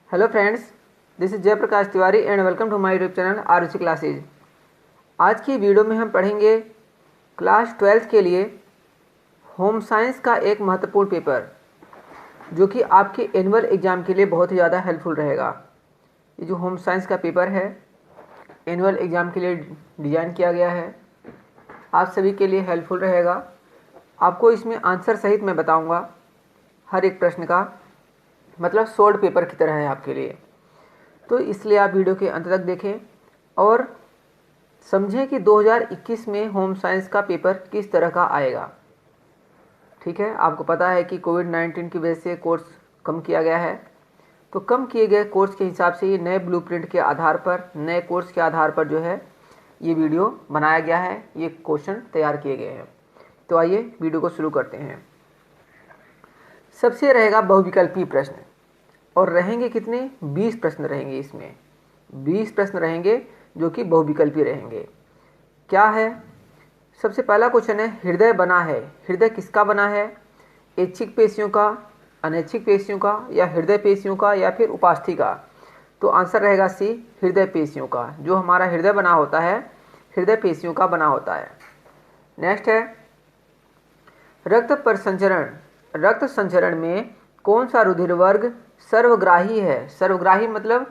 Hello friends, this is Jayprakash Tiwari and welcome to my YouTube channel Aaruchi classes. आज की video में हम पढ़ेंगे क्लास 12th के लिए होम साइंस का एक महत्वपूर्ण पेपर जो कि आपके एनुअल एग्ज़ाम के लिए बहुत ही ज़्यादा हेल्पफुल रहेगा। ये जो होम साइंस का पेपर है एनुअल एग्ज़ाम के लिए डिज़ाइन किया गया है, आप सभी के लिए हेल्पफुल रहेगा। आपको इसमें आंसर सहित मैं बताऊंगा हर एक प्रश्न का, मतलब सोल्ड पेपर की तरह है आपके लिए। तो इसलिए आप वीडियो के अंत तक देखें और समझें कि 2021 में होम साइंस का पेपर किस तरह का आएगा। ठीक है, आपको पता है कि कोविड-19 की वजह से कोर्स कम किया गया है, तो कम किए गए कोर्स के हिसाब से ये नए ब्लूप्रिंट के आधार पर, नए कोर्स के आधार पर जो है ये वीडियो बनाया गया है, ये क्वेश्चन तैयार किए गए हैं। तो आइए वीडियो को शुरू करते हैं। सबसे रहेगा बहुविकल्पीय प्रश्न और रहेंगे कितने? 20 प्रश्न रहेंगे। इसमें 20 प्रश्न रहेंगे जो कि बहुविकल्पीय रहेंगे। क्या है? सबसे पहला क्वेश्चन है, हृदय बना है। हृदय किसका बना है? ऐच्छिक पेशियों का, अनैच्छिक पेशियों का, या हृदय पेशियों का, या फिर उपास्थि का? तो आंसर रहेगा सी, हृदय पेशियों का। जो हमारा हृदय बना होता है हृदय पेशियों का बना होता है। नेक्स्ट है, रक्त परिसंचरण। रक्त संचरण में कौन सा रुधिर वर्ग सर्वग्राही है? सर्वग्राही मतलब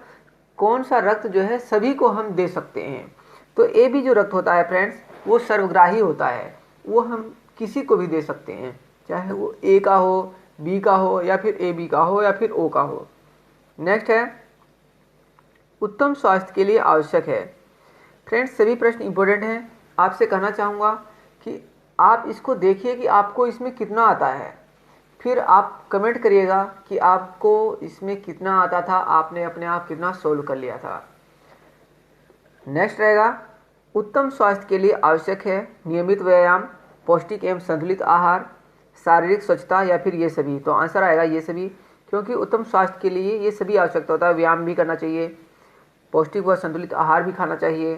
कौन सा रक्त जो है सभी को हम दे सकते हैं। तो ए बी जो रक्त होता है फ्रेंड्स, वो सर्वग्राही होता है, वो हम किसी को भी दे सकते हैं, चाहे वो ए का हो, बी का हो, या फिर ए बी का हो, या फिर ओ का हो। नेक्स्ट है, उत्तम स्वास्थ्य के लिए आवश्यक है। फ्रेंड्स सभी प्रश्न इंपॉर्टेंट हैं। आपसे कहना चाहूँगा कि आप इसको देखिए कि आपको इसमें कितना आता है, फिर आप कमेंट करिएगा कि आपको इसमें कितना आता था, आपने अपने आप कितना सोल्व कर लिया था। नेक्स्ट रहेगा, उत्तम स्वास्थ्य के लिए आवश्यक है नियमित व्यायाम, पौष्टिक एवं संतुलित आहार, शारीरिक स्वच्छता, या फिर ये सभी? तो आंसर आएगा ये सभी, क्योंकि उत्तम स्वास्थ्य के लिए ये सभी आवश्यकता होता है। व्यायाम भी करना चाहिए, पौष्टिक व संतुलित आहार भी खाना चाहिए,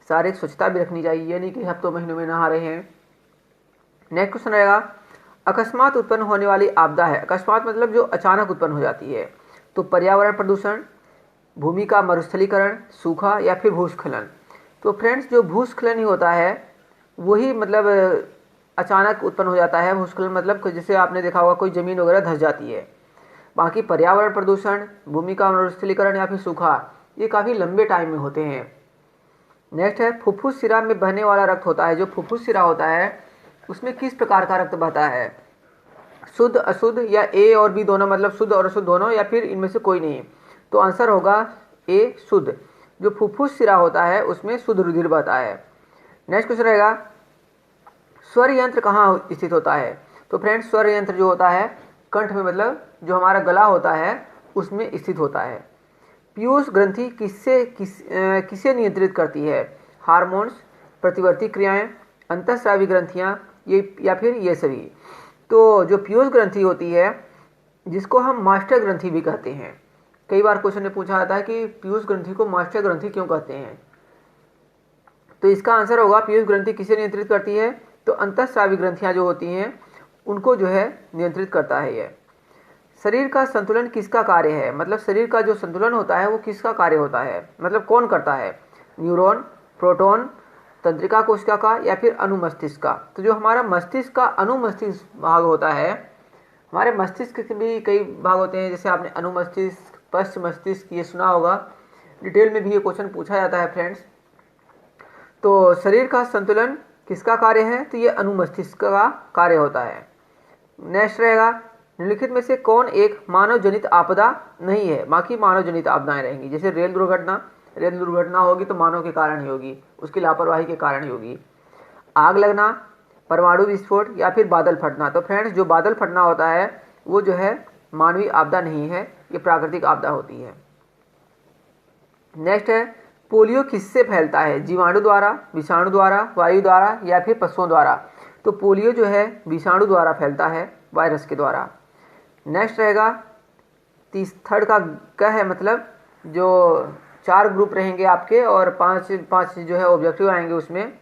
शारीरिक स्वच्छता भी रखनी चाहिए, ये नहीं कि हफ्तों महीनों में नहा रहे हैं। नेक्स्ट क्वेश्चन रहेगा, अकस्मात उत्पन्न होने वाली आपदा है। अकस्मात मतलब जो अचानक उत्पन्न हो जाती है। तो पर्यावरण प्रदूषण, भूमि का मरुस्थलीकरण, सूखा, या फिर भूस्खलन? तो फ्रेंड्स जो भूस्खलन ही होता है वही मतलब अचानक उत्पन्न हो जाता है। भूस्खलन मतलब जैसे आपने देखा होगा कोई ज़मीन वगैरह धंस जाती है। बाकी पर्यावरण प्रदूषण, भूमि का मरुस्थलीकरण, या फिर सूखा, ये काफ़ी लंबे टाइम में होते हैं। नेक्स्ट है, फुफ्फुस शिरा में बहने वाला रक्त होता है। जो फुफ्फुस शिरा होता है उसमें किस प्रकार का रक्त बहता है? शुद्ध, अशुद्ध, या ए और बी दोनों, मतलब शुद्ध और अशुद्ध दोनों, या फिर इनमें से कोई नहीं? तो आंसर होगा ए, शुद्ध। जो फुफ्फुस शिरा होता है उसमें शुद्ध रुधिर बहता है। नेक्स्ट क्वेश्चन रहेगा, स्वर यंत्र कहाँ स्थित होता है? तो फ्रेंड्स स्वर यंत्र जो होता है कंठ में, मतलब जो हमारा गला होता है उसमें स्थित होता है। पीयूष ग्रंथि किसे नियंत्रित करती है? हार्मोन्स, प्रतिवर्ती क्रियाएं, अंतःस्रावी ग्रंथियां, ये या फिर ये सभी? तो जो पीयूष ग्रंथि होती है जिसको हम मास्टर ग्रंथि भी कहते हैं, कई बार क्वेश्चन ने पूछा जाता है कि पीयूष ग्रंथि को मास्टर ग्रंथि क्यों कहते हैं? तो इसका आंसर होगा, पीयूष ग्रंथि किसे नियंत्रित करती है? तो अंतःस्रावी ग्रंथियां जो होती हैं उनको जो है नियंत्रित करता है यह। शरीर का संतुलन किसका कार्य है? मतलब शरीर का जो संतुलन होता है वो किसका कार्य होता है, मतलब कौन करता है? न्यूरॉन, प्रोटॉन, तंत्रिका कोशिका का, या फिर अनुमस्तिष्क का? तो जो हमारा मस्तिष्क का अनुमस्तिष्क भाग होता है, हमारे मस्तिष्क के भी कई भाग होते हैं, जैसे आपने अनुमस्तिष्क, पश्च मस्तिष्क ये सुना होगा, डिटेल में भी ये क्वेश्चन पूछा जाता है फ्रेंड्स। तो शरीर का संतुलन किसका कार्य है? तो ये अनुमस्तिष्क का कार्य होता है। नेक्स्ट रहेगा, निम्नलिखित में से कौन एक मानव जनित आपदा नहीं है? बाकी मानव जनित आपदाएं रहेंगी, जैसे रेल दुर्घटना होगी तो मानव के कारण ही होगी, उसकी लापरवाही के कारण ही होगी। आग लगना, परमाणु विस्फोट, या फिर बादल फटना? तो फ्रेंड्स जो बादल फटना होता है वो जो है मानवीय आपदा नहीं है, ये प्राकृतिक आपदा होती है। नेक्स्ट है, पोलियो किससे फैलता है? जीवाणु द्वारा, विषाणु द्वारा, वायु द्वारा, या फिर पशुओं द्वारा? तो पोलियो जो है विषाणु द्वारा फैलता है, वायरस के द्वारा। नेक्स्ट रहेगा, थर्ड का क्या है, मतलब जो 4 ग्रुप रहेंगे आपके और 5 जो है ऑब्जेक्टिव आएंगे उसमें।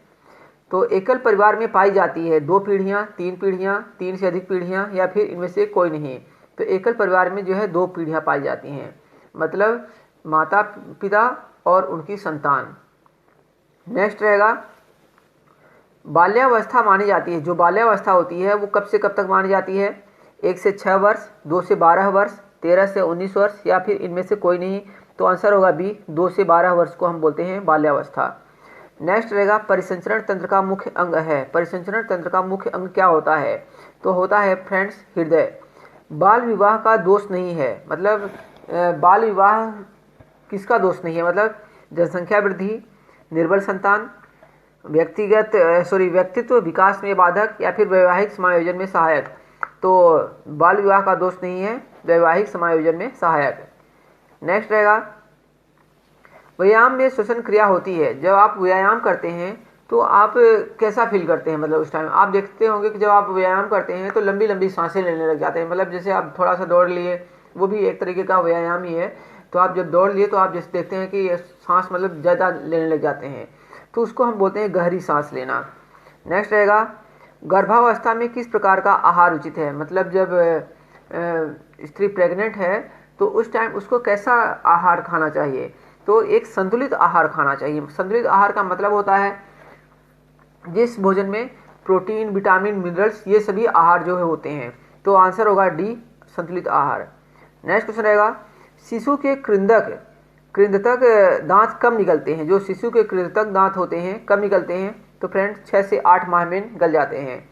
तो एकल परिवार में पाई जाती है 2 पीढ़ियाँ, 3 पीढ़ियाँ, 3 से अधिक पीढ़ियाँ, या फिर इनमें से कोई नहीं? तो एकल परिवार में जो है 2 पीढ़ियाँ पाई जाती हैं। मतलब माता पिता और उनकी संतान। नेक्स्ट रहेगा बाल्यावस्था मानी जाती है। जो बाल्यावस्था होती है वो कब से कब तक मानी जाती है? 1 से 6 वर्ष, 2 से 12 वर्ष, 13 से 19 वर्ष या फिर इनमें से कोई नहीं। तो आंसर होगा बी, 2 से 12 वर्ष को हम बोलते हैं बाल्यावस्था। नेक्स्ट रहेगा परिसंचरण तंत्र का मुख्य अंग है। परिसंचरण तंत्र का मुख्य अंग क्या होता है? तो होता है फ्रेंड्स हृदय। बाल विवाह का दोष नहीं है, मतलब बाल विवाह किसका दोष नहीं है? मतलब जनसंख्या वृद्धि, निर्बल संतान, व्यक्तित्व विकास में बाधक या फिर वैवाहिक समायोजन में सहायक। तो बाल विवाह का दोष नहीं है, वैवाहिक समायोजन में सहायक। नेक्स्ट रहेगा व्यायाम में श्वसन क्रिया होती है। जब आप व्यायाम करते हैं तो आप कैसा फील करते हैं? मतलब उस टाइम आप देखते होंगे कि जब आप व्यायाम करते हैं तो लंबी लंबी सांसें लेने लग जाते हैं। मतलब जैसे आप थोड़ा सा दौड़ लिए, वो भी एक तरीके का व्यायाम ही है। तो आप जब दौड़ लिए तो आप जैसे देखते हैं कि सांस मतलब ज़्यादा लेने लग जाते हैं, तो उसको हम बोलते हैं गहरी सांस लेना। नेक्स्ट रहेगा गर्भावस्था में किस प्रकार का आहार उचित है? मतलब जब स्त्री प्रेग्नेंट है तो उस टाइम उसको कैसा आहार खाना चाहिए? तो एक संतुलित आहार खाना चाहिए। संतुलित आहार का मतलब होता है जिस भोजन में प्रोटीन, विटामिन, मिनरल्स ये सभी आहार जो है होते हैं। तो आंसर होगा डी, संतुलित आहार। नेक्स्ट क्वेश्चन रहेगा शिशु के कृंतक दांत कब निकलते हैं? जो शिशु के कृंतक दांत होते हैं कब निकलते हैं? तो फ्रेंड्स 6 से 8 माह में निकल जाते हैं।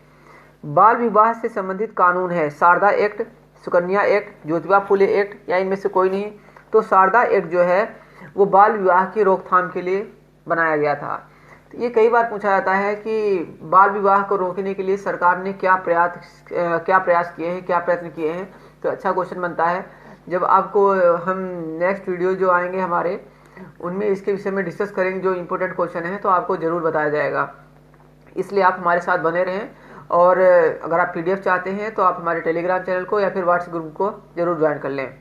बाल विवाह से संबंधित कानून है Sharda act, Sukanya act, Jyotiba Phule act या इनमें से कोई नहीं। तो शारदा एक्ट जो है वो बाल विवाह की रोकथाम के लिए बनाया गया था। तो ये कई बार पूछा जाता है कि बाल विवाह को रोकने के लिए सरकार ने क्या प्रयास किए हैं, क्या प्रयत्न किए हैं। तो अच्छा क्वेश्चन बनता है। जब आपको हम नेक्स्ट वीडियो जो आएंगे हमारे, उनमें इसके विषय में डिस्कस करेंगे जो इम्पोर्टेंट क्वेश्चन है, तो आपको ज़रूर बताया जाएगा। इसलिए आप हमारे साथ बने रहें। और अगर आप PDF चाहते हैं तो आप हमारे टेलीग्राम चैनल को या फिर व्हाट्सएप ग्रुप को जरूर ज्वाइन कर लें।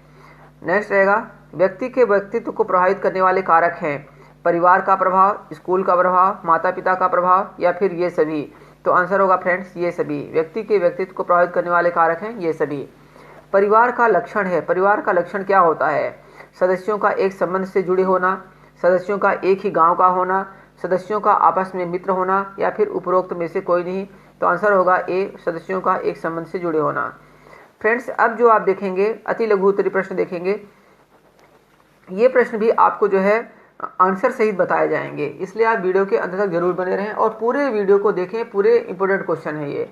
नेक्स्ट रहेगा व्यक्ति के व्यक्तित्व को प्रभावित करने वाले कारक हैं परिवार का प्रभाव, स्कूल का प्रभाव, माता पिता का प्रभाव या फिर ये सभी। तो आंसर होगा फ्रेंड्स ये सभी। व्यक्ति के व्यक्तित्व को प्रभावित करने वाले कारक हैं ये सभी। परिवार का लक्षण है। परिवार का लक्षण क्या होता है? सदस्यों का एक संबंध से जुड़े होना, सदस्यों का एक ही गांव का होना, सदस्यों का आपस में मित्र होना या फिर उपरोक्त में से कोई नहीं। तो आंसर होगा ए, सदस्यों का एक संबंध से जुड़े होना। फ्रेंड्स अब जो आप देखेंगे अति लघु उत्तरीय प्रश्न देखेंगे। ये प्रश्न भी आपको जो है आंसर सहित बताए जाएंगे, इसलिए आप वीडियो के अंत तक जरूर बने रहें और पूरे वीडियो को देखें। पूरे इंपॉर्टेंट क्वेश्चन है ये।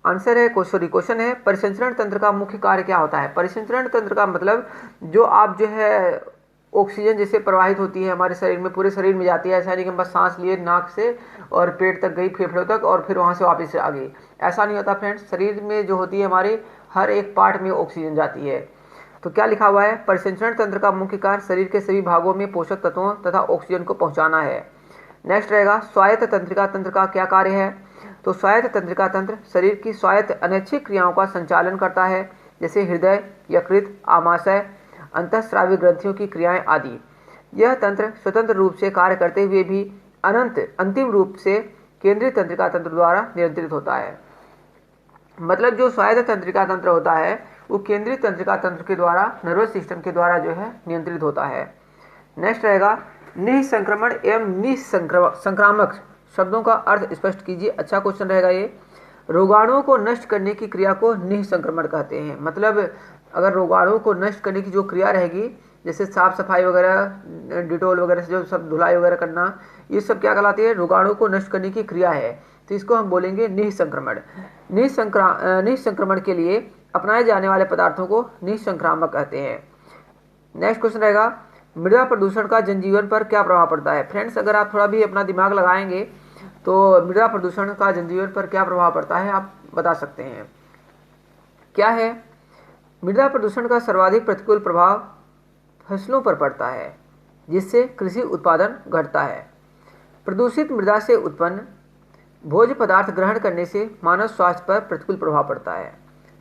आंसर है क्वेश्चन है परिसंचरण तंत्र का मुख्य कार्य क्या होता है? परिसंचरण तंत्र का मतलब जो आप जो है ऑक्सीजन जैसे प्रवाहित होती है हमारे शरीर में, पूरे शरीर में जाती है। ऐसा नहीं कि हम बस सांस लिए नाक से और पेट तक गई, फेफड़ों तक और फिर वहाँ से वापस आ गई, ऐसा नहीं होता फ्रेंड्स। शरीर में जो होती है हमारे हर एक पार्ट में ऑक्सीजन जाती है। तो क्या लिखा हुआ है? परिसंचरण तंत्र का मुख्य कार्य शरीर के सभी भागों में पोषक तत्वों तथा ऑक्सीजन को पहुँचाना है। नेक्स्ट रहेगा स्वायत्त तंत्रिका तंत्र का क्या कार्य है? तो स्वायत्त तंत्रिका तंत्र शरीर की स्वायत्त अनैच्छिक क्रियाओं का संचालन करता है, जैसे हृदय, यकृत, आमाशय, अंतःस्रावी ग्रंथियों की क्रियाएं आदि। यह तंत्र स्वतंत्र रूप से कार्य करते हुए भी अंतिम रूप से केंद्रीय तंत्रिका तंत्र द्वारा नियंत्रित होता है। मतलब जो स्वायत्त तंत्रिका तंत्र होता है वो केंद्रीय तंत्रिका तंत्र के द्वारा, नर्वस सिस्टम के द्वारा जो है नियंत्रित होता है। नेक्स्ट रहेगा निःसंक्रमण एवं निःसंक्रामक शब्दों का अर्थ स्पष्ट कीजिए। अच्छा क्वेश्चन रहेगा ये। रोगाणुओं को नष्ट करने की क्रिया को निःसंक्रमण कहते हैं। मतलब अगर रोगाणुओं को नष्ट करने की जो क्रिया रहेगी, जैसे साफ सफाई वगैरह, डिटोल वगैरह से जो सब धुलाई वगैरह करना, ये सब क्या कहलाती है? रोगाणुओं को नष्ट करने की क्रिया है। तो इसको हम बोलेंगे निःसंक्रमण। निःसंक्रमण के लिए अपनाए जाने वाले पदार्थों को निःसंक्रामक कहते हैं। नेक्स्ट क्वेश्चन रहेगा मृदा प्रदूषण का जनजीवन पर क्या प्रभाव पड़ता है? फ्रेंड्स अगर आप थोड़ा भी अपना दिमाग लगाएंगे तो मृदा प्रदूषण का जनजीवन पर क्या प्रभाव पड़ता है आप बता सकते हैं। क्या है? मृदा प्रदूषण का सर्वाधिक प्रतिकूल प्रभाव फसलों पर पड़ता है, जिससे कृषि उत्पादन घटता है। प्रदूषित मृदा से उत्पन्न भोज्य पदार्थ ग्रहण करने से मानव स्वास्थ्य पर प्रतिकूल प्रभाव पड़ता है।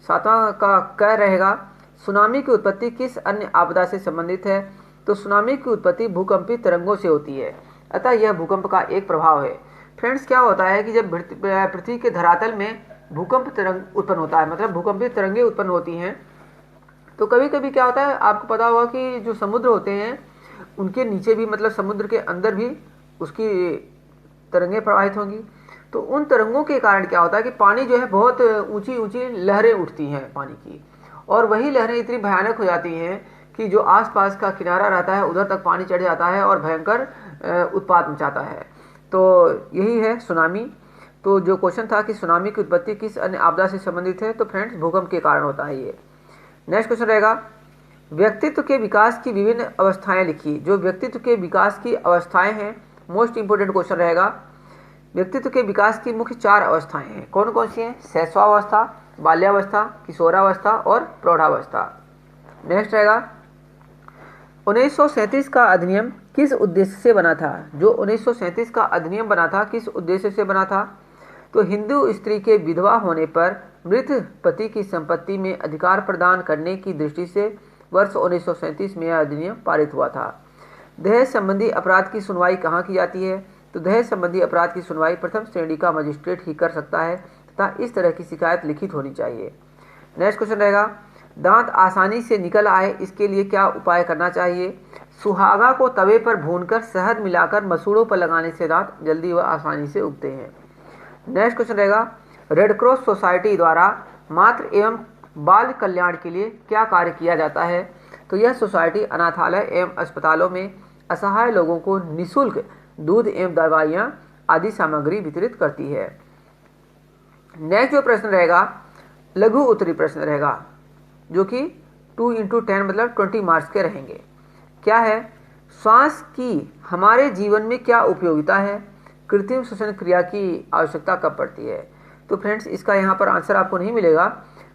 सातवां का क्या रहेगा? सुनामी की उत्पत्ति किस अन्य आपदा से संबंधित है? तो सुनामी की उत्पत्ति भूकंपीय तरंगों से होती है, अतः यह भूकंप का एक प्रभाव है। फ्रेंड्स क्या होता है कि जब पृथ्वी के धरातल में भूकंप तरंग उत्पन्न होता है, मतलब भूकंपीय तरंगें उत्पन्न होती हैं, तो कभी कभी क्या होता है, आपको पता होगा कि जो समुद्र होते हैं उनके नीचे भी, मतलब समुद्र के अंदर भी उसकी तरंगें प्रवाहित होंगी। तो उन तरंगों के कारण क्या होता है कि पानी जो है बहुत ऊंची ऊंची लहरें उठती हैं पानी की, और वही लहरें इतनी भयानक हो जाती हैं कि जो आसपास का किनारा रहता है उधर तक पानी चढ़ जाता है और भयंकर उत्पात मचाता है। तो यही है सुनामी। तो जो क्वेश्चन था कि सुनामी की उत्पत्ति किस अन्य आपदा से संबंधित है, तो फ्रेंड्स भूकंप के कारण होता है ये। नेक्स्ट क्वेश्चन रहेगा, व्यक्तित्व के विकास की विभिन्न अवस्थाएं लिखिए। जो व्यक्तित्व के विकास की अवस्थाएं हैं, मोस्ट इंपोर्टेंट क्वेश्चन रहेगा। व्यक्तित्व के विकास की मुख्य 4 अवस्थाएं हैं, कौन कौन सी हैं? शैशवावस्था, बाल्यावस्था, किशोरावस्था और प्रौढ़ावस्था। नेक्स्ट रहेगा, 1937 का अधिनियम किस उद्देश्य से बना था? जो 1937 का अधिनियम बना था, किस उद्देश्य से बना था? तो हिंदू स्त्री के विधवा होने पर मृत पति की संपत्ति में अधिकार प्रदान करने की दृष्टि से वर्ष 1937 में यह अधिनियम पारित हुआ था। दहेज संबंधी अपराध की सुनवाई कहाँ की जाती है? तो दहेज संबंधी अपराध की सुनवाई प्रथम श्रेणी का मजिस्ट्रेट ही कर सकता है तथा इस तरह की शिकायत लिखित होनी चाहिए। नेक्स्ट क्वेश्चन रहेगा, दांत आसानी से निकल आए इसके लिए क्या उपाय करना चाहिए? सुहागा को तवे पर भूनकर शहद मिलाकर मसूड़ों पर लगाने से दांत जल्दी व आसानी से उगते हैं। नेक्स्ट क्वेश्चन रहेगा, रेड क्रॉस सोसाइटी द्वारा मातृ एवं बाल कल्याण के लिए क्या कार्य किया जाता है? तो यह सोसाइटी अनाथालय एवं अस्पतालों में असहाय लोगों को निःशुल्क दूध एवं दवाइयाँ आदि सामग्री वितरित करती है। नेक्स्ट जो प्रश्न रहेगा, लघु उत्तरी प्रश्न रहेगा, जो कि 2 × 10 मतलब 20 मार्क्स के रहेंगे। क्या है? श्वास की हमारे जीवन में क्या उपयोगिता है? कृत्रिम श्वसन क्रिया की आवश्यकता कब पड़ती है? तो फ्रेंड्स इसका यहाँ पर आंसर आपको नहीं मिलेगा,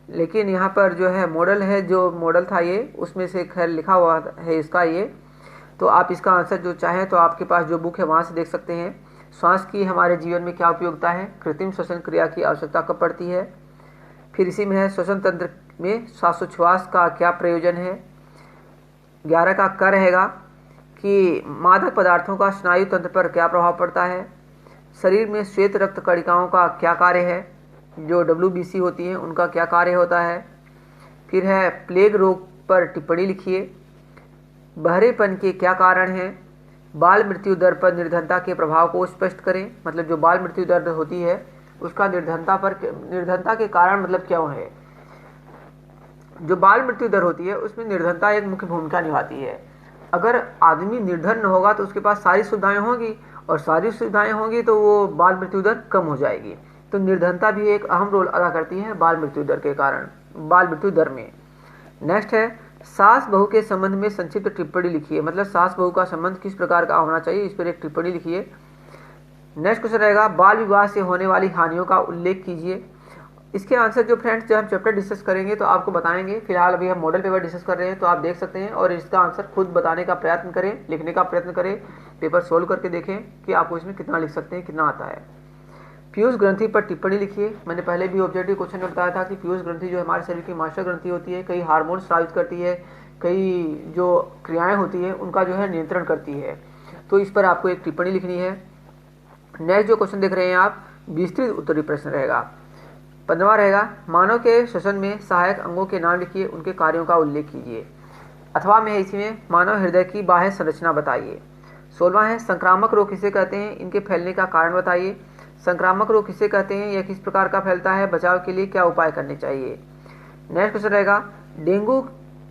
लेकिन यहाँ पर जो है मॉडल है, जो मॉडल था ये, उसमें से खैर लिखा हुआ है इसका ये। तो आप इसका आंसर जो चाहें तो आपके पास जो बुक है वहाँ से देख सकते हैं। श्वास की हमारे जीवन में क्या उपयोगिता है, कृत्रिम श्वसन क्रिया की आवश्यकता कब पड़ती है, फिर इसी में है श्वसन तंत्र में श्वासोच्छ्वास का क्या प्रयोजन है। 11 का क रहेगा कि मादक पदार्थों का स्नायु तंत्र पर क्या प्रभाव पड़ता है। शरीर में श्वेत रक्त कणिकाओं का क्या कार्य है, जो WBC होती हैं उनका क्या कार्य होता है। फिर है प्लेग रोग पर टिप्पणी लिखिए। बहरेपन के क्या कारण हैं। बाल मृत्यु दर पर निर्धनता के प्रभाव को स्पष्ट करें, मतलब जो बाल मृत्यु दर होती है उसका निर्धनता के कारण मतलब क्यों है। जो बाल मृत्यु दर होती है उसमें निर्धनता एक मुख्य भूमिका निभाती है। अगर आदमी निर्धन न होगा तो उसके पास सारी सुविधाएं होंगी, और सारी सुविधाएं होंगी तो वो बाल मृत्यु दर कम हो जाएगी। तो निर्धनता भी एक अहम रोल अदा करती है बाल मृत्यु दर के कारण, बाल मृत्यु दर में। नेक्स्ट है, सास बहू के संबंध में संक्षिप्त टिप्पणी लिखिए, मतलब सास बहू का संबंध किस प्रकार का होना चाहिए, इस पर एक टिप्पणी लिखिए। नेक्स्ट क्वेश्चन रहेगा, बाल विवाह से होने वाली हानियों का उल्लेख कीजिए। इसके आंसर जो फ्रेंड्स जब हम चैप्टर डिस्कस करेंगे तो आपको बताएंगे। फिलहाल अभी हम मॉडल पेपर डिस्कस कर रहे हैं, तो आप देख सकते हैं और इसका आंसर खुद बताने का प्रयत्न करें, लिखने का प्रयत्न करें, पेपर सोल्व करके देखें कि आपको इसमें कितना लिख सकते हैं, कितना आता है। पीयूष ग्रंथि पर टिप्पणी लिखिए। मैंने पहले भी ऑब्जेक्टिव क्वेश्चन में बताया था कि पीयूष ग्रंथि जो हमारे शरीर की मास्टर ग्रंथि होती है, कई हार्मोन स्रावित करती है, कई जो क्रियाएं होती है उनका जो है नियंत्रण करती है। तो इस पर आपको एक टिप्पणी लिखनी है। नेक्स्ट जो क्वेश्चन देख रहे हैं आप, विस्तृत उत्तरी प्रश्न रहेगा। 15वां रहेगा, मानव के श्वसन में सहायक अंगों के नाम लिखिए, उनके कार्यों का उल्लेख कीजिए। अथवा में इसी में मानव हृदय की बाह्य संरचना बताइए। 16वां है, संक्रामक रोग किसे कहते हैं, इनके फैलने का कारण बताइए। संक्रामक रोग किसे कहते हैं, यह किस प्रकार का फैलता है, बचाव के लिए क्या उपाय करने चाहिए। नेक्स्ट क्वेश्चन रहेगा, डेंगू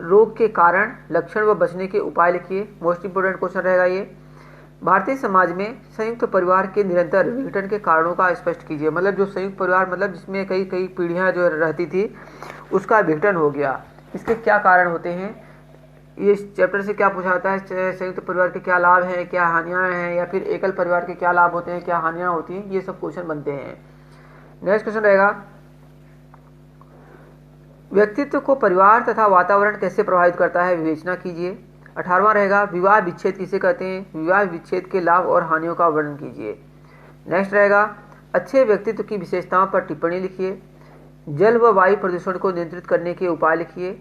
रोग के कारण, लक्षण व बचने के उपाय लिखिए। मोस्ट इंपोर्टेंट क्वेश्चन रहेगा ये। भारतीय समाज में संयुक्त परिवार के निरंतर विघटन के कारणों का स्पष्ट कीजिए, मतलब जो संयुक्त परिवार मतलब जिसमें कई कई पीढ़ियां जो रहती थी उसका विघटन हो गया, इसके क्या कारण होते हैं। ये इस चैप्टर से क्या पूछा जाता है, संयुक्त परिवार के क्या लाभ हैं, क्या हानियां हैं, या फिर एकल परिवार के क्या लाभ होते हैं, क्या हानियां होती हैं, ये सब क्वेश्चन बनते हैं। नेक्स्ट क्वेश्चन रहेगा, व्यक्तित्व को परिवार तथा वातावरण कैसे प्रभावित करता है, विवेचना कीजिए। 18वां रहेगा, विवाह विच्छेद किसे कहते हैं, विवाह विच्छेद के लाभ और हानियों का वर्णन कीजिए। नेक्स्ट रहेगा, अच्छे व्यक्तित्व की विशेषताओं पर टिप्पणी लिखिए। जल व वायु प्रदूषण को नियंत्रित करने के उपाय लिखिए।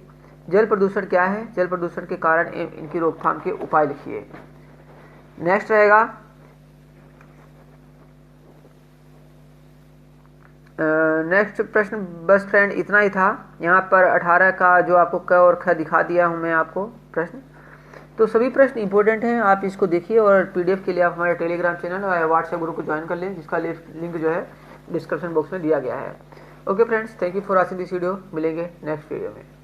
जल प्रदूषण क्या है, जल प्रदूषण के कारण एवं इनकी रोकथाम के उपाय लिखिए। नेक्स्ट रहेगा, नेक्स्ट प्रश्न बस फ्रेंड इतना ही था। यहाँ पर 18 का जो आपको क और ख दिखा दिया हूँ मैं आपको प्रश्न। तो सभी प्रश्न इंपॉर्टेंट हैं, आप इसको देखिए और पीडीएफ के लिए आप हमारे टेलीग्राम चैनल और व्हाट्सएप ग्रुप को ज्वाइन कर लें, जिसका लिंक जो है डिस्क्रिप्शन बॉक्स में दिया गया है। Okay friends, thank you for watching this video. मिलेंगे नेक्स्ट वीडियो में।